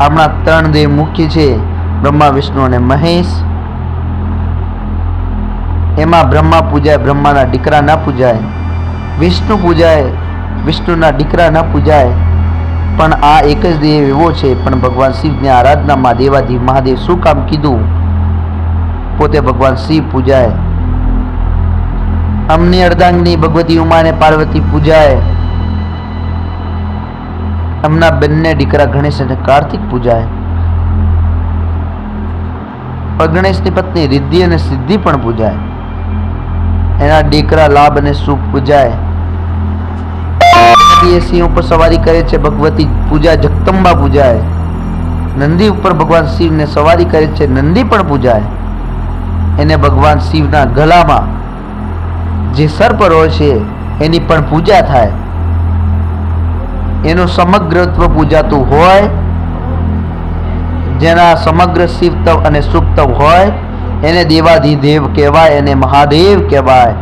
આપણા ત્રણ દેવ મુખ્ય છે, બ્રહ્મા, વિષ્ણુ અને મહેશ. એમાં બ્રહ્મા પૂજાય, બ્રહ્માના દીકરા ના પૂજાય. વિષ્ણુ પૂજાય, વિષ્ણુના દીકરા ના પૂજાય. પણ આ એક જ દેવ એવો છે. પણ ભગવાન શિવની આરાધનામાં દેવાધિ મહાદેવ શું કામ કીધું? પોતે ભગવાન શિવ પૂજાય. અમની અર્ધાંગની ભગવતી ઉમા અને પાર્વતી પૂજાય. અમના બંને દીકરા ગણેશ અને કાર્તિક પૂજાય. ગણેશની પત્ની રિદ્ધિ અને સિદ્ધિ પણ પૂજાય. એના દીકરા લાભ અને સુખ પૂજાય. સિંહ ઉપર સવારી કરે છે, ભગવતી પૂજા જગદંબા પૂજાય. નંદી ઉપર ભગવાન શિવને સવારી કરે છે, નંદી પણ પૂજાય. એને ભગવાન શિવના ગળામાં જે સર્પ હોય છે એની પણ પૂજા થાય. એનું સમગ્રત્વ પૂજાતું હોય. જેના સમગ્ર શિવતવ અને સુખતવ હોય એને દેવાધિદેવ કહેવાય, એને મહાદેવ કહેવાય.